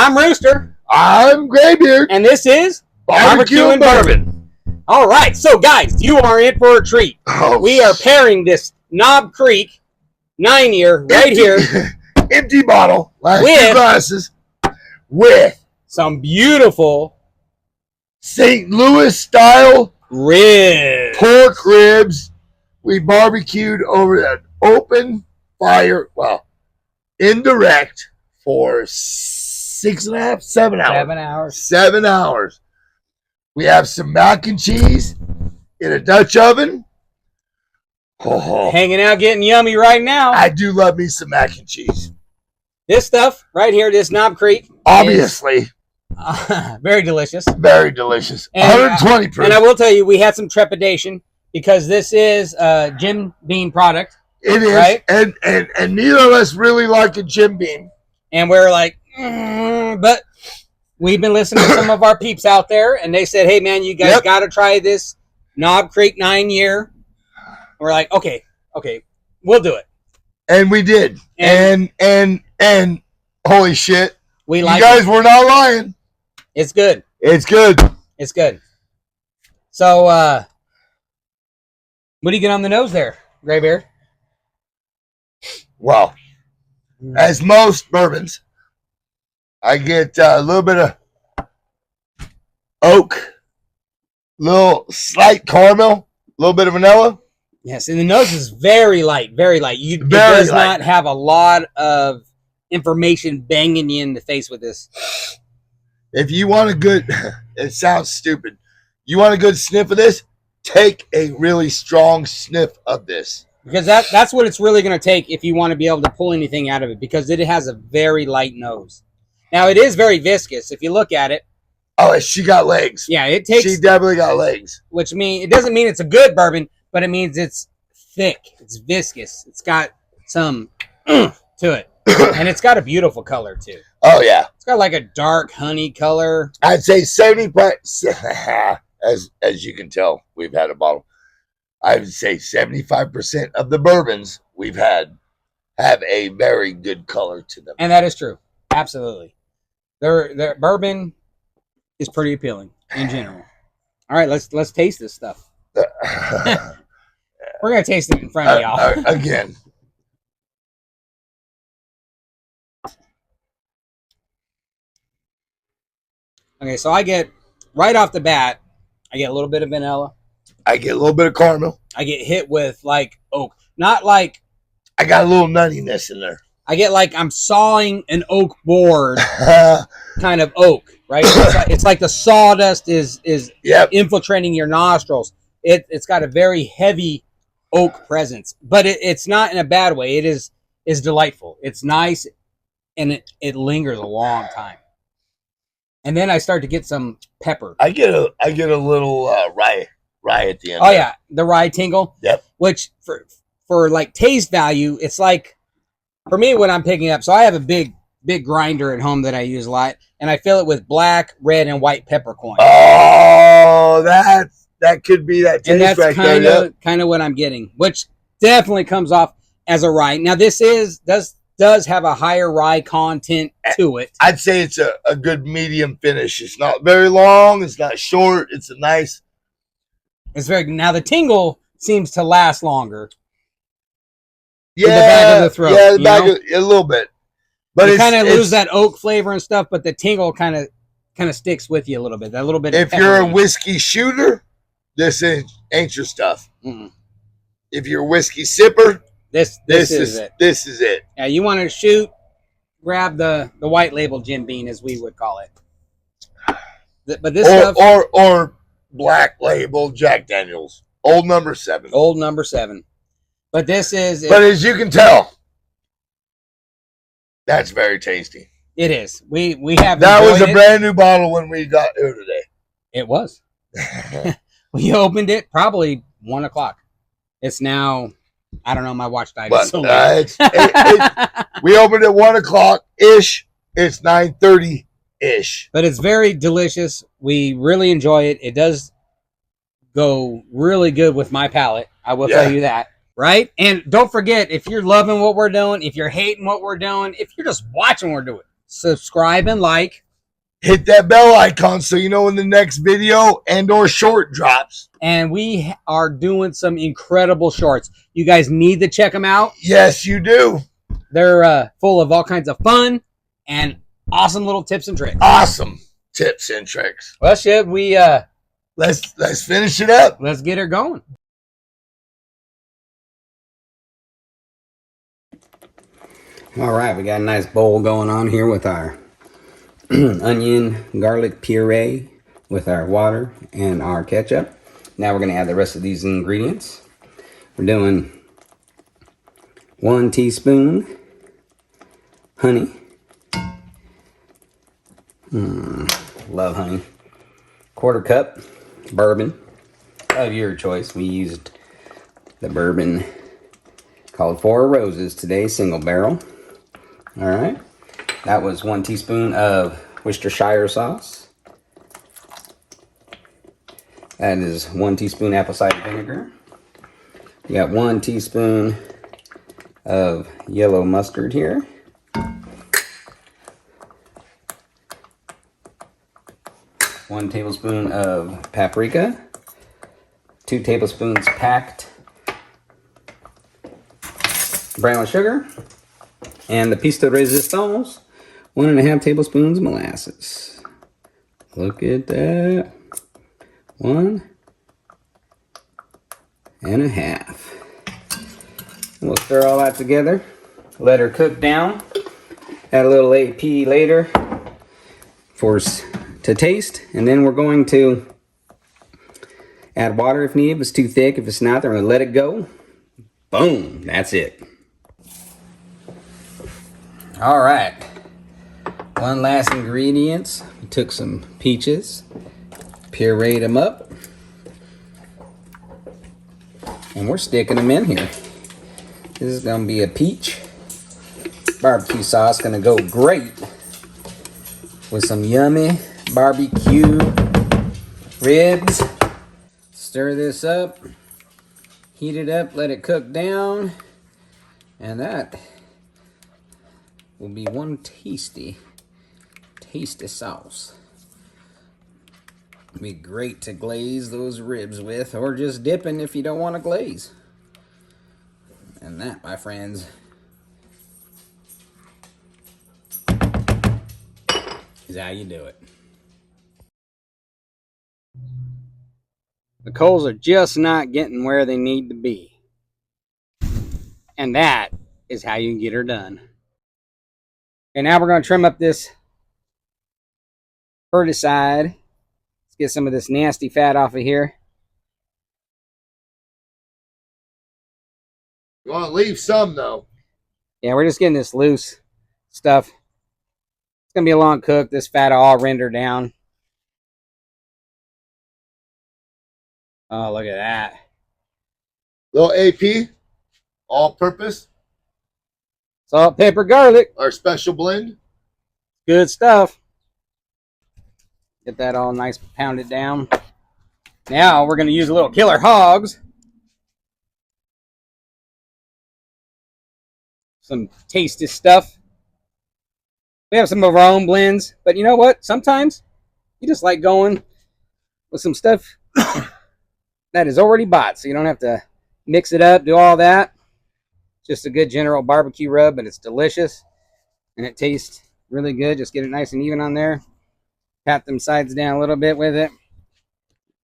I'm Rooster. I'm Graybeard. And this is Barbecue and Bourbon. All right, so guys, you are in for a treat. Oh, we are pairing this Knob Creek 9-year right here. Empty bottle, last with two glasses, with some beautiful St. Louis style ribs. Pork ribs. We barbecued over an open fire, well, indirect, for 6.5, 7 hours. 7 hours. 7 hours. We have some mac and cheese in a Dutch oven. Oh, hanging out, getting yummy right now. I do love me some mac and cheese. This stuff right here, this Knob Creek, obviously, very delicious. Very delicious. And, 120 proof. And I will tell you, we had some trepidation because this is a Jim Beam product. It is, right? And neither of us really like a Jim Beam. And we're like, but we've been listening to some of our peeps out there, and they said, hey, man, you guys got to try this Knob Creek 9-year. We're like, okay, we'll do it. And we did. And holy shit. We like you guys were not lying. It's good. It's good. It's good. So, what do you get on the nose there, Graybeard? Well, as most bourbons, I get a little bit of oak, little slight caramel, a little bit of vanilla. Yes, and the nose is very light, very light. It does not have a lot of information banging you in the face with this. If you want a good, it sounds stupid. You want a good sniff of this? Take a really strong sniff of this. Because that's what it's really going to take if you want to be able to pull anything out of it, because it has a very light nose. Now, it is very viscous. If you look at it. Oh, she got legs. Yeah, it takes. She definitely got legs. Which means, it doesn't mean it's a good bourbon, but it means it's thick. It's viscous. It's got some to it. And it's got a beautiful color, too. Oh, yeah. It's got like a dark honey color. I'd say 70%, as you can tell, we've had a bottle. I would say 75% of the bourbons we've had have a very good color to them. And that is true. Absolutely. Their bourbon is pretty appealing in general. All right, let's taste this stuff. We're going to taste it in front of y'all. Again. Okay, so I get, right off the bat, I get a little bit of vanilla. I get a little bit of caramel. I get hit with, like, oak. Not like... I got a little nuttiness in there. I get like I'm sawing an oak board kind of oak, right? It's like the sawdust is infiltrating your nostrils. It's got a very heavy oak presence, but it's not in a bad way. It is delightful. It's nice, and it lingers a long time. And then I start to get some pepper. I get a little rye at the end. Oh yeah, the rye tingle. Yep. Which for like taste value, it's like, for me, when I'm picking up, so I have a big grinder at home that I use a lot, and I fill it with black, red, and white peppercorn. Oh, that could be that taste. And that's kind of what I'm getting, which definitely comes off as a rye. Now, this does have a higher rye content to it. I'd say it's a good medium finish. It's not very long. It's not short. It's a nice. It's very. Now, the tingle seems to last longer. Yeah, in the back of the throat. Yeah, the back a little bit. But you kind of lose that oak flavor and stuff, but the tingle kind of sticks with you a little bit. That little bit. If you're a whiskey shooter, this ain't your stuff. Mm-mm. If you're a whiskey sipper, this is it. This is it. Yeah, you want to shoot, grab the white label Jim Beam, as we would call it. But this stuff, or black label Jack Daniels, old number 7. Old number 7. But this is... But as you can tell, that's very tasty. It is. We have... That was a brand new bottle when we got here today. It was. We opened it probably 1 o'clock. It's now... I don't know, my watch died. But, so late. We opened at 1 o'clock-ish. It's 9:30-ish. But it's very delicious. We really enjoy it. It does go really good with my palate. I will tell you that. Right? And don't forget, if you're loving what we're doing, if you're hating what we're doing, if you're just watching what we're doing, subscribe and like. Hit that bell icon so you know when the next video and or short drops. And we are doing some incredible shorts. You guys need to check them out. Yes, you do. They're full of all kinds of fun and awesome little tips and tricks. Awesome tips and tricks. Well, should we let's finish it up. Let's get her going. All right, we got a nice bowl going on here with our onion garlic puree with our water and our ketchup. Now we're going to add the rest of these ingredients. We're doing 1 teaspoon honey. Love honey. 1/4 cup bourbon of your choice. We used the bourbon called Four Roses today, single barrel. All right. That was 1 teaspoon of Worcestershire sauce. That is 1 teaspoon apple cider vinegar. We got 1 teaspoon of yellow mustard here. 1 tablespoon of paprika. 2 tablespoons packed brown sugar. And the piece de resistance, 1.5 tablespoons molasses. Look at that. 1.5. We'll stir all that together. Let her cook down. Add a little AP later to taste. And then we're going to add water if needed. If it's too thick, if it's not, then we're going to let it go. Boom. That's it. All right. One last ingredient. We took some peaches, pureed them up, and we're sticking them in here. This is going to be a peach barbecue sauce. Going to go great with some yummy barbecue ribs. Stir this up, heat it up, let it cook down, and that will be one tasty sauce. It'll be great to glaze those ribs with, or just dipping if you don't want to glaze. And that, my friends, is how you do it. The coals are just not getting where they need to be. And that is how you get her done. Okay, now we're going to trim up this further side. Let's get some of this nasty fat off of here. You want to leave some, though. Yeah, we're just getting this loose stuff. It's going to be a long cook. This fat will all render down. Oh, look at that. Little AP, all-purpose. Salt, pepper, garlic. Our special blend. Good stuff. Get that all nice pounded down. Now we're going to use a little killer hogs. Some tasty stuff. We have some of our own blends, but you know what? Sometimes you just like going with some stuff that is already bought, so you don't have to mix it up, do all that. Just a good general barbecue rub, but it's delicious and it tastes really good. Just get it nice and even on there. Pat them sides down a little bit with it.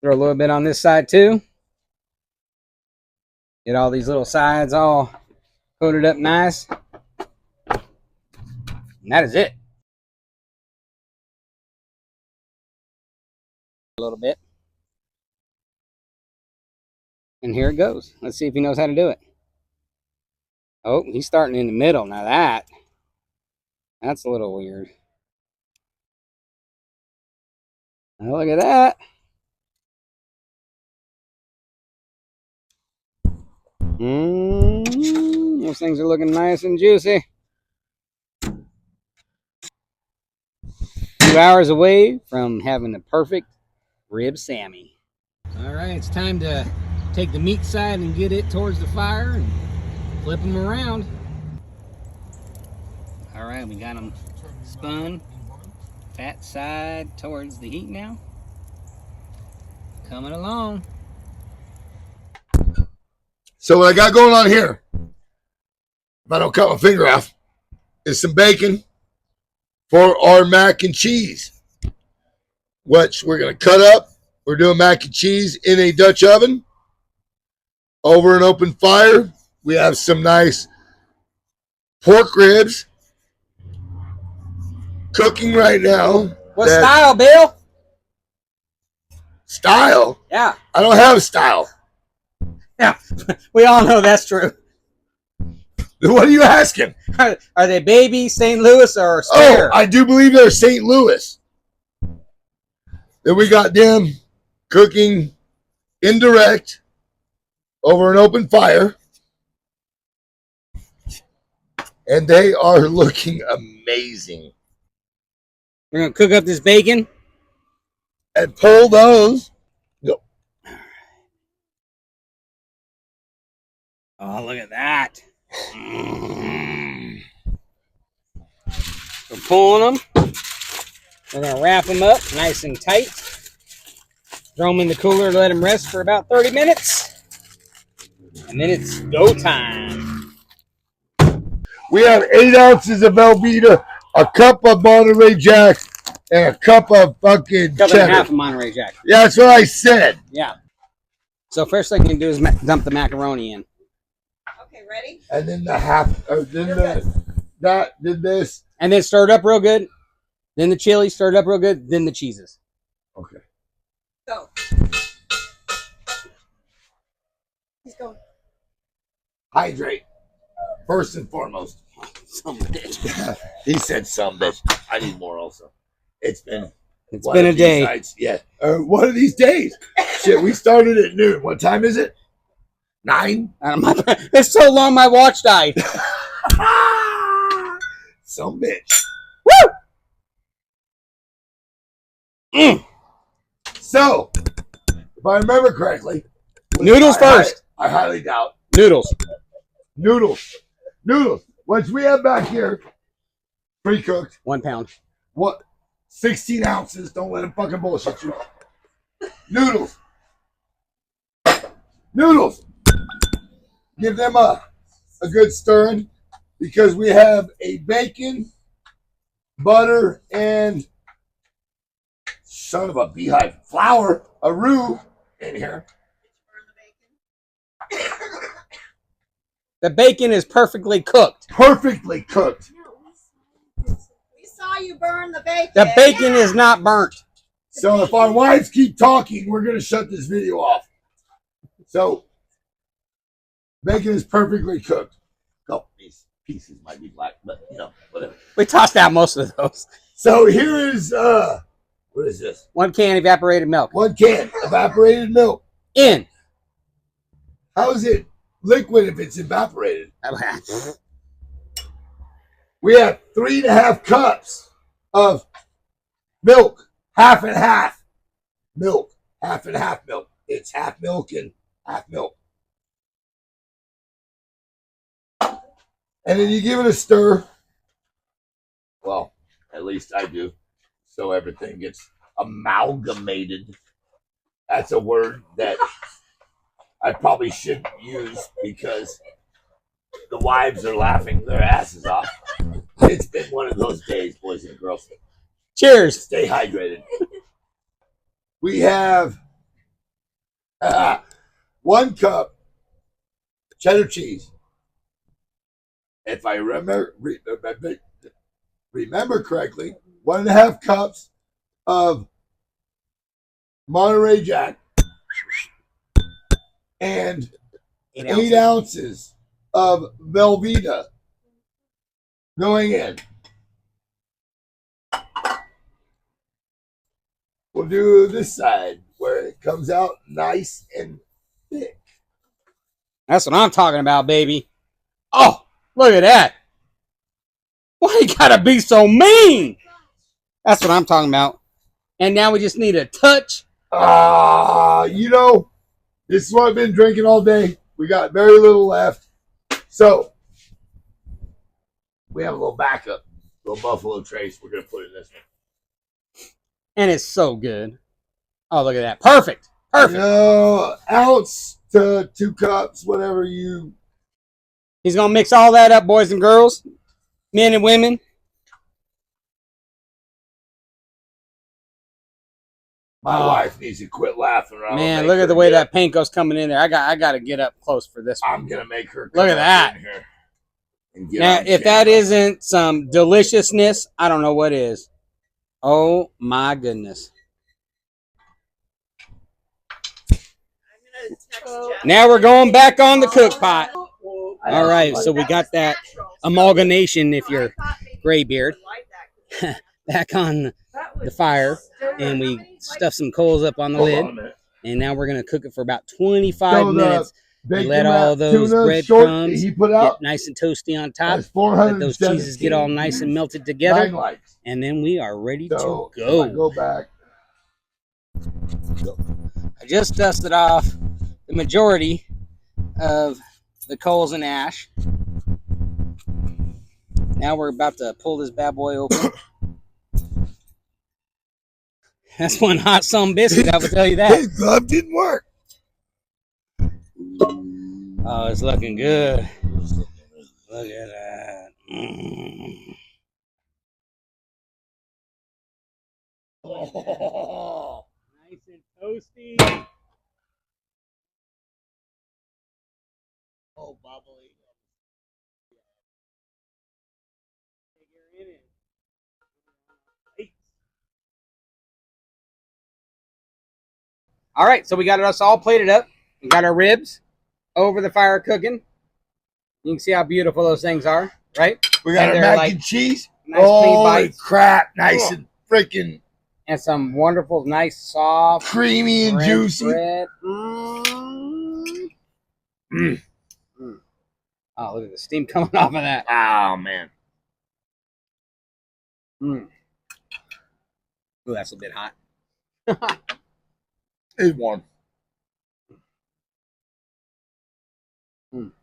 Throw a little bit on this side too. Get all these little sides all coated up nice. And that is it. A little bit. And here it goes. Let's see if he knows how to do it. Oh, he's starting in the middle. Now that's a little weird. Now look at that. Those things are looking nice and juicy. 2 hours away from having the perfect rib Sammy. All right, it's time to take the meat side and get it towards the fire and flip them around. All right, we got them spun. Fat side towards the heat now. Coming along. So what I got going on here, if I don't cut my finger off, is some bacon for our mac and cheese, which we're going to cut up. We're doing mac and cheese in a Dutch oven over an open fire. We have some nice pork ribs cooking right now. What style, Bill? Style? Yeah. I don't have style. Yeah, we all know that's true. What are you asking? Are they baby, St. Louis, or spare? Oh, I do believe they're St. Louis. Then we got them cooking indirect over an open fire. And they are looking amazing. We're going to cook up this bacon. And pull those. Go. Oh, look at that. We're pulling them. We're going to wrap them up nice and tight. Throw them in the cooler, let them rest for about 30 minutes. And then it's go time. We have 8 ounces of Velveeta, a cup of Monterey Jack, and a cup of fucking Cup cheddar. and a half of Monterey Jack. Yeah, that's what I said. Yeah. So first thing you can do is dump the macaroni in. Okay, ready? And then the half, then this. And then stir it up real good. Then the chili, stir it up real good. Then the cheeses. Okay. Go. He's going. Hydrate. First and foremost. Some bitch. He said some bitch. I need more also. It's been a day. Nights. Yeah. One of these days. Shit, we started at noon. What time is it? 9? It's so long my watch died. Some bitch. Woo! So, if I remember correctly, Noodles first. I highly doubt. Noodles. Once we have back here, pre-cooked. 1 pound. What? 16 ounces. Don't let him fucking bullshit you. Noodles. Give them a good stirring because we have a bacon, butter, and son of a beehive flour, a roux in here. The bacon is perfectly cooked. Perfectly cooked. We saw you burn the bacon. The bacon is not burnt. So if our wives keep talking, we're going to shut this video off. So bacon is perfectly cooked. A couple these pieces might be black, but you know, whatever. We tossed out most of those. So here is what is this? 1 can evaporated milk. 1 can evaporated milk. In. How is it liquid if it's evaporated? We have 3.5 cups of milk, half and half. Milk, half and half milk. It's half milk and half milk. And then you give it a stir. Well, at least I do. So everything gets amalgamated. That's a word that I probably shouldn't use because the wives are laughing their asses off. It's been one of those days, boys and girls. Cheers. Stay hydrated. We have 1 cup cheddar cheese. If I remember correctly, 1.5 cups of Monterey Jack and 8 ounces of Velveeta going in. We'll do this side where it comes out nice and thick. That's what I'm talking about, baby. Oh, look at that. Why you gotta be so mean? That's what I'm talking about. And now we just need a touch. You know, this is what I've been drinking all day. We got very little left. So, we have a little backup. little buffalo trace. We're gonna put in this one. And it's so good. Oh, look at that. Perfect. Perfect. Ounce to 2 cups, whatever you. He's going to mix all that up, boys and girls, men and women. My wife needs to quit laughing around. Man, look at the way that paint goes coming in there. I got to get up close for this one. I'm going to make her look at that. Now, if that isn't some deliciousness, I don't know what is. Oh, my goodness. Now we're going back on the cook pot. All right, so we got that amalgamation, if you're graybeard, back on the fire, and we stuffed some coals up on the lid, and now we're going to cook it for about 25 minutes. And let all those breadcrumbs get nice and toasty on top. Let those cheeses get all nice and melted together, and then we are ready to go. Go back. I just dusted off the majority of the coals and ash. Now we're about to pull this bad boy open. That's one hot some biscuit, I will tell you that. His glove didn't work. Oh, it's looking good. Look at that. Oh, nice and toasty. Oh, bubbly. All right, so we got us all plated up. We got our ribs over the fire cooking. You can see how beautiful those things are, right? We got our mac and cheese. Nice clean bites. Crap. Nice and freaking. And some wonderful, nice, soft, creamy and juicy. Bread. Oh, look at the steam coming off of that. Oh, man. Ooh, that's a bit hot. It's warm.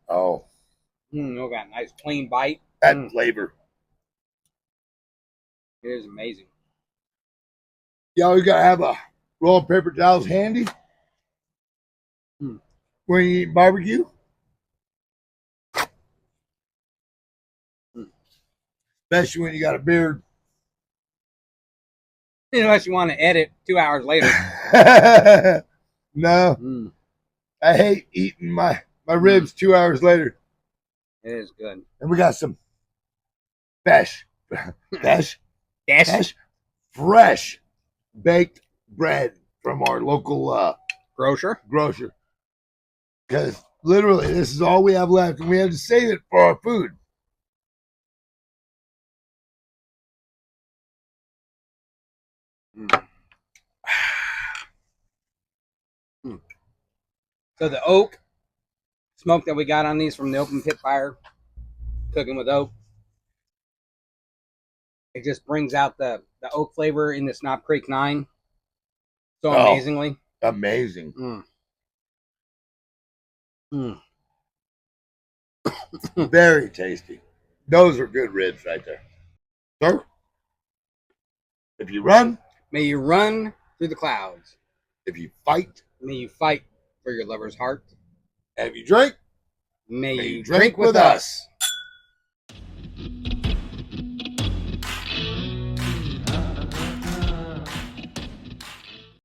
Oh. Look at that nice, clean bite. That flavor. It is amazing. You always got to have a roll of paper towels handy when you eat barbecue. Especially when you got a beard. Unless you want to edit 2 hours later. No. I hate eating my ribs 2 hours later. It is good. And we got some fresh baked bread from our local grocer. Because literally, this is all we have left, and we have to save it for our food. So the oak smoke that we got on these from the open pit fire, cooking with oak, it just brings out the oak flavor in this Knob Creek 9 so amazingly. Amazing. Very tasty. Those are good ribs right there. Sir, if you run, may you run through the clouds. If you fight, may you fight for your lover's heart. And if you drink, may you drink with us.